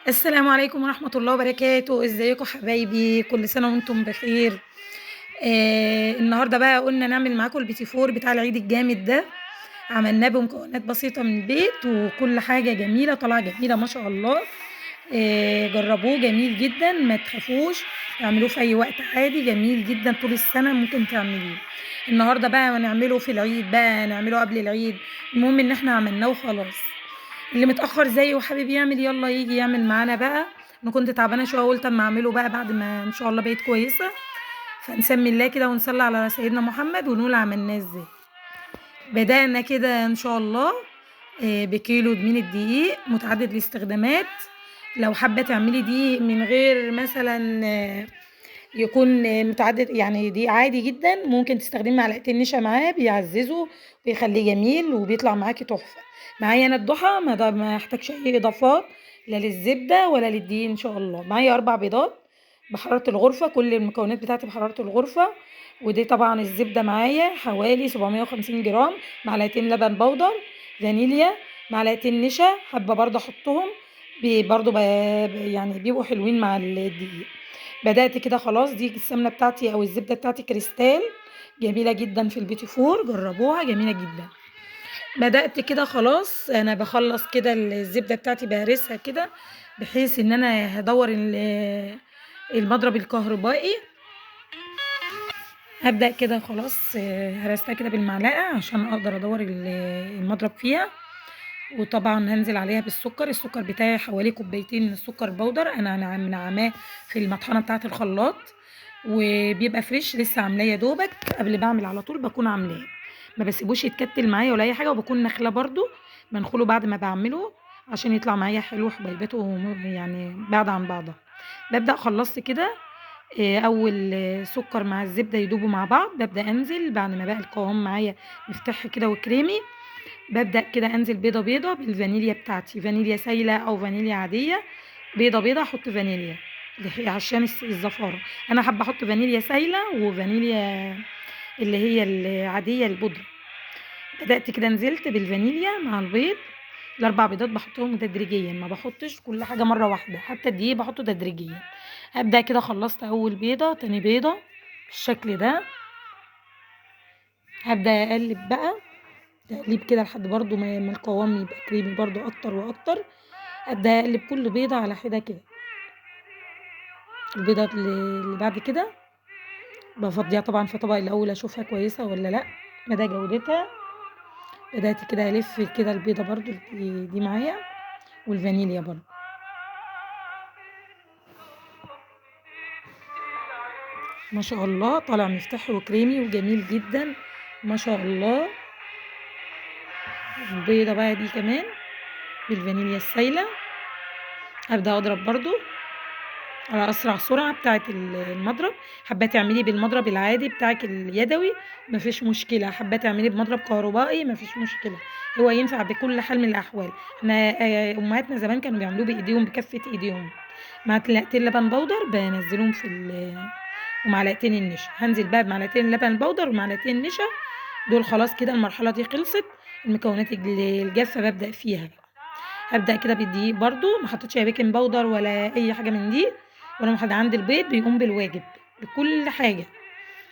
السلام عليكم ورحمة الله وبركاته، إزيكم حبايبي؟ كل سنة وأنتم بخير. النهارده بقى قُلنا نعمل معاكم البيتي فور بتاع العيد الجامد ده، عملناه بمكونات بسيطة من البيت وكل حاجة جميلة، طالعة جميلة ما شاء الله. جربوه جميل جدًا، ما تخافوش، اعملوه في أي وقت عادي، جميل جدًا طول السنة ممكن تعمليه. النهارده بقى نعمله في العيد بقى، نعمله قبل العيد، المهم إن إحنا عملناه وخلاص. اللي متأخر زيي وحابب يعمل يالّا ييجي يعمل معانا بقى. أنا كنت تعبانة شوية وقُلت أمّا أعمله بقى بعد ما إن شاء الله بقيت كويسة، فنسمّي الله كده ونصلّي على سيدنا محمد ونقول عملناه إزاي. بدأنا كده إن شاء الله بكيلو من الدقيق متعدد الاستخدامات. لو حابة تعملي دقيق من غير مثلًا يكون متعدد يعني دقيق عادي جدًا، ممكن تستخدمي معلقتين نشا معاه بيعزّزه وبيخلّيه جميل وبيطلع معاكِ تحفة. معايا أنا الضحى ما احتاجش أي إضافات لا للزبدة ولا للدقيق إن شاء الله. معايا 4 بيضات بحرارة الغرفة، كل المكونات بتاعتي بحرارة الغرفة. ودي طبعًا الزبدة معايا حوالي 750 جرام، معلقتين لبن بودر، فانيليا، معلقتين نشا حابة برضه أحطهم برضه يعني بيبقوا حلوين مع الدقيق. بدأت كده خلاص دي السمنة بتاعتي أو الزبدة بتاعتي كريستال، جميلة جدًا في البيتي فور جربوها جميلة جدًا. بدأت كده خلاص أنا باخلّص كده الزبدة بتاعتي باهرسها كده، بحيث إن أنا هادوّر المضرب الكهربائي. هابدأ كده خلاص هرستها كده بالمعلقة عشان أقدر أدوّر المضرب فيها. وطبعًا هانزل عليها بالسكر، السكر بتاعي حوالي كوبايتين من السكر البودر، أنا منعماه في المطحنة بتاعة الخلاط، وبيبقى فريش لسه عاملاه يا دوبك قبل ما أعمل على طول باكون عاملاه، ما باسيبوش يتكتل معايا ولا أي حاجة، وباكون ناخلاه برضه، بانخله بعد ما باعمله عشان يطلع معايا حلو حبيباته يعني بعيدة عن بعضها. بابدأ خلّصت كده أول سكر مع الزبدة يدوبوا مع بعض، بابدأ أنزل بعد ما بقى القوام معايا مفتح كده وكريمي، بابدأ كده أنزل بيضة، بيضة بالفانيليا بتاعتي، فانيليا سايلة أو فانيليا عادية، بيضة، بيضة أحط فانيليا عشان الزفارة. أنا حابة أحط فانيليا سايلة وفانيليا اللي هي العادية البودرة. بدأت كده نزلت بالفانيليا مع البيض، ال4 بيضات باحطهم تدريجيًا، ما باحطش كل حاجة مرة واحدة، حتى الدقيق باحطه تدريجيًا. أبدأ كده خلّصت أول بيضة، تاني بيضة بالشكل ده، هابدأ أقلّب بقى تقليب كده لحد برضه ما القوام يبقى كريمي برضه أكتر وأكتر. أبدأ أقلب كل بيضة على حدة كده. البيضة اللي بعد كده بافضّيها طبعًا في طبق الأول أشوفها كويسة والّا لأ، مدى جودتها. بدأت كده ألِف كده البيضة برضه دي معايا والفانيليا برضه. ما شاء الله طالع مفتحي وكريمي وجميل جدًا ما شاء الله. البيضة بقى دي كمان بالفانيليا السايلة، أبدأ أضرب برضه على أسرع سرعة بتاعة المضرب. حابة تعملي بالمضرب العادي بتاعِك اليدوي ما فيش مشكلة، حابة تعملي بمضرب كهربائي ما فيش مشكلة، هو ينفع بكل حال من الأحوال. إحنا أمهاتنا زمان كانوا بيعملوه بإيديهم بكَفّة إيديهم، معلقتين لبن بودر بانزّلهم ومعلقتين النشا، هانزل بقى بمعلقتين اللبن البودر ومعلقتين النشا، دول خلاص كده المرحلة دي خلصت. المكونات الجافة بابدأ فيها بقى. هابدأ كده بالدقيق برضه، ما حطيتش لا بيكنج باودر ولا أي حاجة من دي، ولا عندي البيض بيقوم بالواجب بكل حاجة.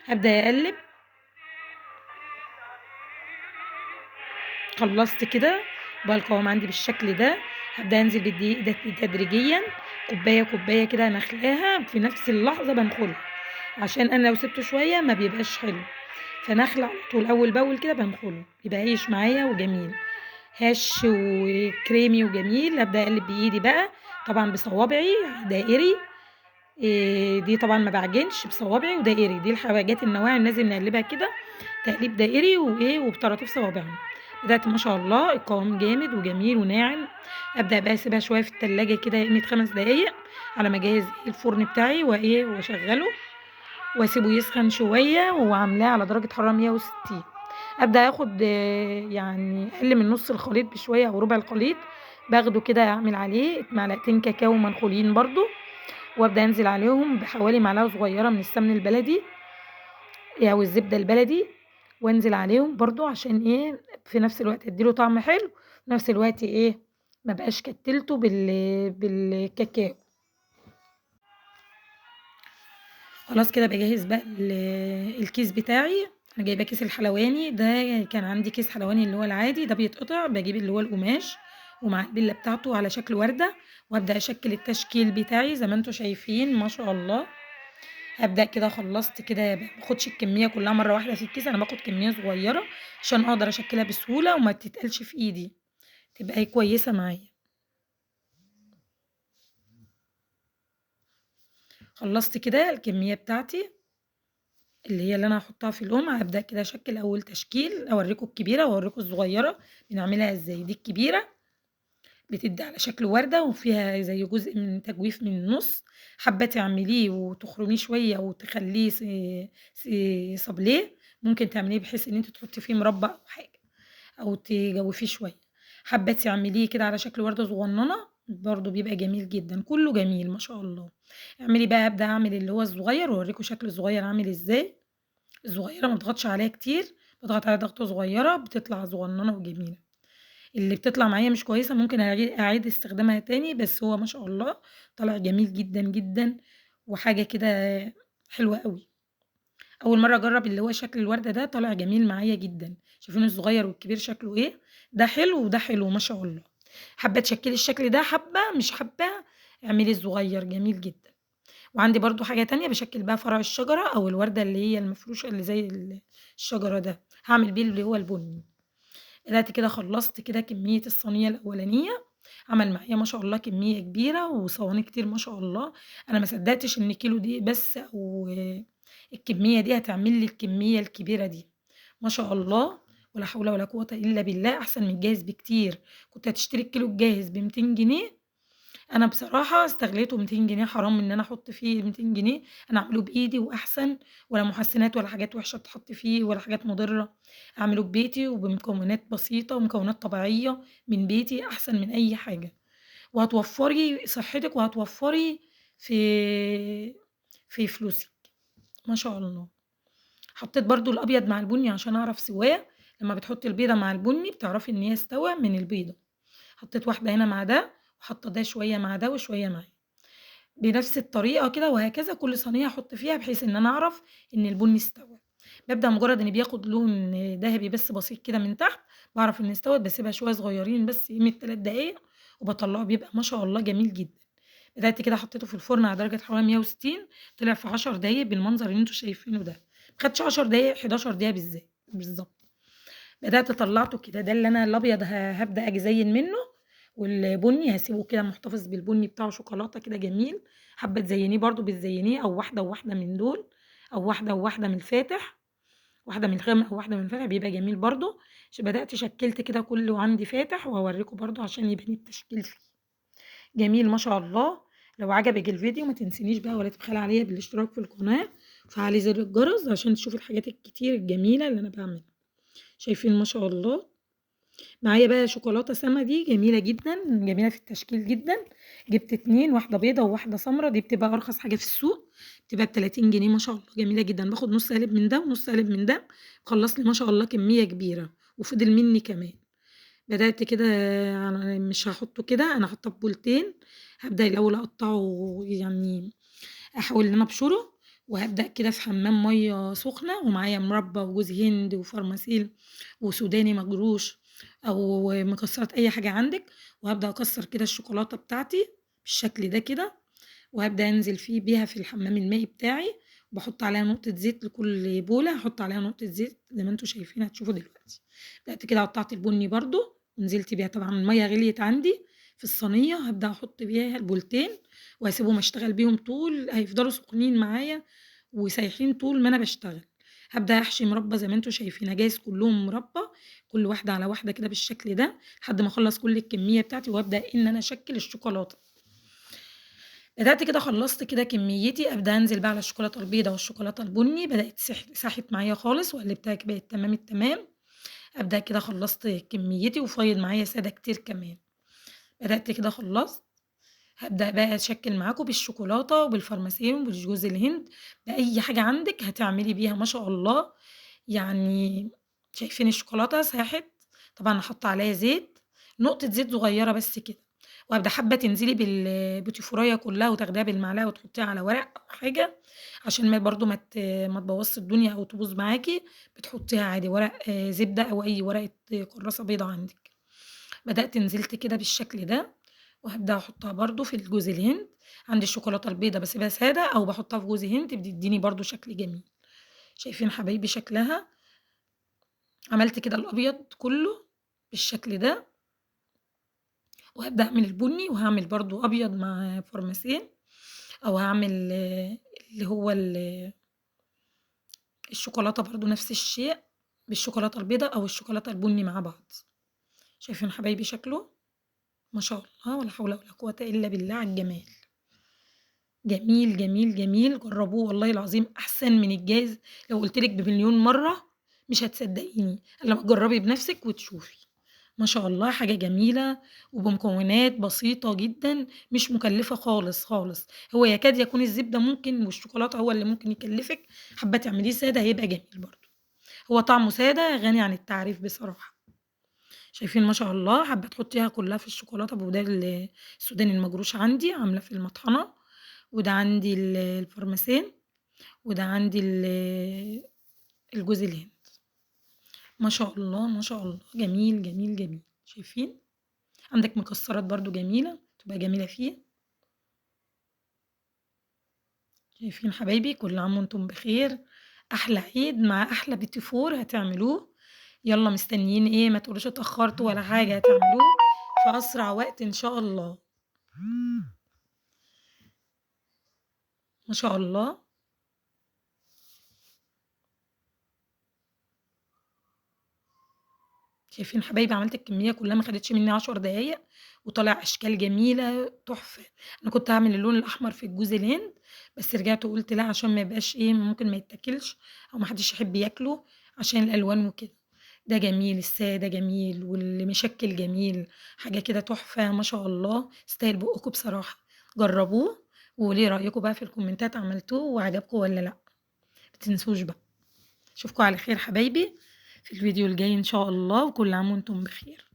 هابدأ أقلّب، خلّصت كده بقى القوام عندي بالشكل ده. هابدأ أنزل بالدقيق ده تدريجيًا، كوباية، كوباية كده ناخلاها في نفس اللحظة بانخلها، عشان أنا لو سِبته شوية ما بيبقاش حلو، فناخلة على طول أول بأول كده بانخله، يبقى هايش معايا وجميل، هش وكريمي وجميل. أبدأ أقلّب بإيدي بقى طبعًا بصوابعي دائري. دي طبعًا ما باعجنش بصوابعي ودائري، دي الحاجات النواعم اللي لازم نقلّبها كده تقليب دائري وبطراطيف صوابعنا. بدأت ما شاء الله القوام جامد وجميل وناعم. أبدأ بقى أسيبها شوية في التلاجة كده قيمة 5 دقايق على ما أجهّز الفرن بتاعي وأشغّله وأسيبه يسخن شوية وعاملاه على درجة حرارة 160. أبدأ آخُد يعني أقل من نُص الخليط بشوية أو ربع الخليط، باخده كده أعمل عليه معلقتين كاكاو منخولين برضه، وأبدأ أنزل عليهم بحوالي معلقة صغيرة من السمن البلدي أو الزبدة البلدي، وأنزل عليهم برضه عشان إيه، في نفس الوقت أدّي له طعم حلو، وفي نفس الوقت إيه، ما بقاش كتّلته بالكاكاو. خلاص كده باجهّز بقى الكيس بتاعي. أنا جايباه كيس الحلواني ده، كان عندي كيس حلواني اللي هو العادي ده بيتقطع، باجيب اللي هو القماش ومعاه البلة بتاعته على شكل وردة، وأبدأ أشكِّل التشكيل بتاعي زي ما أنتم شايفين ما شاء الله. هابدأ كده خلّصت كده ما باخدش الكمية كلّها مرّة واحدة في الكيس، أنا باخد كمية صغيّرة عشان أقدر أشكِّلها بسهولة وما تتقلش في إيدي، تبقى كويسة معايا. خلّصت كده الكمية بتاعتي اللي هي اللي أنا هاحطها في القُمع، هابدأ كده أشكِّل أول تشكيل، أورّيكم الكبيرة وأورّيكم الصغيّرة بنعملها إزاي. دي الكبيرة بتدّي على شكل وردة وفيها زي جزء من تجويف من النُص، حابة تعمليه وتخرميه شوية وتخلّيه س صابليه، ممكن تعمليه بحيث إن أنتِ تحطّي فيه مربى أو حاجة أو تجوّفيه شوية. حابة تعمليه كده على شكل وردة صغنّنة، برضه بيبقى جميل جدًا، كُلّه جميل ما شاء الله. اعملي بقى هابدأ أعمل اللي هو الصغيّر وأورّيكم شكل الصغيّر عامل إزاي. الصغيّرة ما باضغطش عليها كتير، باضغط عليها ضغطة صغيّرة بتطلع صغنّنة وجميلة. اللي بتطلع معايا مش كويسة ممكن أعيد استخدامها تاني، بس هو ما شاء الله طالع جميل جدًا، جدًا، وحاجة كده حلوة أوي. أول مرّة أجرّب اللي هو شكل الوردة ده طالع جميل معايا جدًا. شايفين الصغيّر والكبير شكله إيه؟ ده حلو وده حلو ما شاء الله. حابة تشكّلي الشكل ده حابة، مش حابة اعملي الصغيّر جميل جدًا. وعندي برضه حاجة تانية باشكِّل بيها فرع الشجرة أو الوردة اللي هي المفروشة اللي زي الشجرة ده، هاعمل بيه اللي هو البُني. بدأت كده خلّصت كده كمية الصينية الأولانية، عمل معايا ما شاء الله كمية كبيرة وصواني كتير ما شاء الله. أنا ما صدّقتش إن كيلو دقيق بس أو الكمية دي هتعمل لي الكمية الكبيرة دي، ما شاء الله ولا حول ولا قوة إلا بالله، أحسن من الجاهز بكتير. كنت هتشتري الكيلو الجاهز ب200 جنيه، أنا بصراحة استغليته 200 جنيه، حرام إن أنا أحُط فيه 200 جنيه، أنا أعمله بإيدي وأحسن، ولا مُحسِّنات ولا حاجات وِحشة بتتحط فيه ولا حاجات مُضرة، أعمله ببيتي وبمكونات بسيطة ومكونات طبيعية من بيتي أحسن من أي حاجة، وهتوفّري صحتِك وهتوفّري في فلوسِك، ما شاء الله. حطيت برضه الأبيض مع البُني عشان أعرف سِواه، لمّا بتحطّي البيضة مع البُني بتعرفي إن هي استوى من البيضة. حطيت واحدة هنا مع ده، وحاطة ده شوية مع ده وشوية مع بنفس الطريقة كده وهكذا كل صينية أحط فيها بحيث إن أنا أعرف إن البُني استوى. بابدأ مجرد إن بياخد لون دهبي بس بسيط كده من تحت، باعرف إن استوت، باسيبها شوية صغيرين بس قيمة 3 دقايق وباطلّعه بيبقى ما شاء الله جميل جدًا. بدأت كده حطيته في الفرن على درجة حرارة 160، طلع في 10 دقايق بالمنظر اللي أنتم شايفينه ده، ما خدش 10 دقايق 11 دقيقة بالضبط. بدأت طلّعته كده، ده اللي أنا الأبيض هابدأ أزيّن منه، والبُني هاسيبه كده محتفظ بالبُني بتاعه شوكولاتة كده جميل. حابة تزيّنيه برضه بتزيّنيه أو واحدة وواحدة من دول، أو واحدة وواحدة من الفاتح، واحدة من الغامق أو واحدة من الفاتح بيبقى جميل برضه. بدأت شكّلت كده كُلّه عندي فاتح وهاورّيكم برضه عشان يبان التشكيل فيه، جميل ما شاء الله. لو عجبِك الفيديو ما تنسينيش بقى ولا تبخلي عليَّ بالاشتراك في القناة، وفعّلي زر الجرس عشان تشوفي الحاجات الكتير الجميلة اللي أنا باعملها. شايفين ما شاء الله. معايا بقى شوكولاتة سما دي جميلة جدًا، جميلة في التشكيل جدًا. جِبت 2 واحدة بيضا وواحدة سمرا، دي بتبقى أرخص حاجة في السوق، بتبقى ب30 جنيه ما شاء الله جميلة جدًا. باخد نُص قالب من ده ونُص قالب من ده، خلّص لي ما شاء الله كمية كبيرة وفضل مني كمان. بدأت كده مش هاحطه كده، أنا حاطاه في بولتين، هابدأ الأول أقطّعه يعني أحاول إن أنا أبشره، وهابدأ كده في حمّام مَيّة سخنة ومعايا مربى وجوز هند وفرماسيل وسوداني مجروش أو مكسرات أي حاجة عندِك، وهابدأ أكسّر كده الشوكولاتة بتاعتي بالشكل ده كده، وهابدأ أنزل بيها في الحمام المائي بتاعي، وباحط عليها نقطة زيت لكل بولة، هاحط عليها نقطة زيت زي ما أنتم شايفين هتشوفوا دلوقتي. بدأت كده قطّعت البُني برضه ونزلت بيها، طبعًا المَيّة غليت عندي في الصينية، هابدأ أحط بيها البولتين وهاسيبهم أشتغل بيهم هيفضلوا سخنين معايا وسايحين طول ما أنا باشتغل. هابدأ أحشي مربى زي ما أنتم شايفين، أجهّز كلّهم مربى، كل واحدة على واحدة كده بالشكل ده، لحد ما أخلّص كل الكمية بتاعتي وأبدأ إن أنا أشكِّل الشوكولاتة. بدأت كده خلّصت كده كميتي، أبدأ أنزل بقى على الشوكولاتة البيضا والشوكولاتة البني، بدأت ساحت معايا خالص وقلّبتها بقت تمام التمام. أبدأ كده خلّصت كميتي وفايض معايا سادة كتير كمان. بدأت كده خلّصت، هابدأ بقى أشكِّل معاكم بالشوكولاتة وبالفرماسيل وبجوز الهند، بأي حاجة عندِك هتعملي بيها ما شاء الله. يعني شايفين الشوكولاتة ساحت، طبعًا أنا حاطة عليها زيت، نقطة زيت صغيرة بس كده، وهابقى حابة تنزلي بالبوتيفوراية كلها وتاخديها بالمعلقة وتحطيها على ورق أو حاجة، عشان برضه ما تبوظش الدنيا أو تبوظ معاكِ، بتحطيها عادي ورق زبدة أو أي ورقة كراسة بيضا عندِك. بدأت نزلت كده بالشكل ده، وهابدأ أحطها برضه في الجوز الهند، عندي الشوكولاتة البيضا باسيبها سادة أو باحطها في جوز هند بتديني برضه شكل جميل. شايفين حبايبي شكلها؟ عملت كده الأبيض كله بالشكل ده، وهابدأ أعمل البني وهاعمل برضه أبيض مع فورماسيه، أو هاعمل اللي هو الشوكولاتة برضه نفس الشيء بالشوكولاتة البيضا أو الشوكولاتة البني مع بعض. شايفين حبايبي شكله؟ ما شاء الله ولا حول ولا قوة إلا بالله على الجمال. جميل، جميل، جميل، جربوه والله العظيم أحسن من الجاهز، لو قُلت لِك بمليون مرة مش هتصدقيني إلا لمّا تجربي بنفسِك وتشوفي. ما شاء الله حاجة جميلة وبمكونات بسيطة جدًا، مش مكلفة خالص، خالص. هو يكاد يكون الزبدة ممكن والشوكولاتة هو اللي ممكن يكلفِك، حابة تعمليه سادة هيبقى جميل برضه. هو طعمه سادة غني عن التعريف بصراحة. شايفين ما شاء الله، حابة تحطيها كلها في الشوكولاتة بودان السوداني المجروش عندي عاملاه في المطحنة، وده عندي البارميسان، وده عندي الجوز الهند. ما شاء الله، ما شاء الله، جميل، جميل، جميل. شايفين؟ عندك مكسرات برضه جميلة، تبقى جميلة فيه. شايفين حبايبي؟ كل عام وأنتم بخير، أحلى عيد مع أحلى بيتي فور هتعملوه. يالّا مستنيين إيه؟ ما تقولوش اتأخرتوا ولا حاجة، هتعملوه في أسرع وقت إن شاء الله. ما شاء الله. شايفين حبايبي عملت الكمية كلها ما خدتش مني 10 دقايق، وطالع أشكال جميلة تحفة. أنا كنت هاعمل اللون الأحمر في الجوز الهند، بس رجعت وقُلت لأ عشان ما يبقاش إيه ممكن ما يتاكلش أو ما حدش يحب ياكله عشان الألوان وكده. ده جميل، السادة جميل، واللي مشكّل جميل، حاجة كده تحفة ما شاء الله، يستاهل بُقكم بصراحة. جربوه وقولوا لي رأيكم بقى في الكومنتات عملتوه وعجبكم والّا لأ. ما تنسوش بقى. أشوفكم على خير حبايبي في الفيديو الجاي إن شاء الله، وكل عام وأنتم بخير.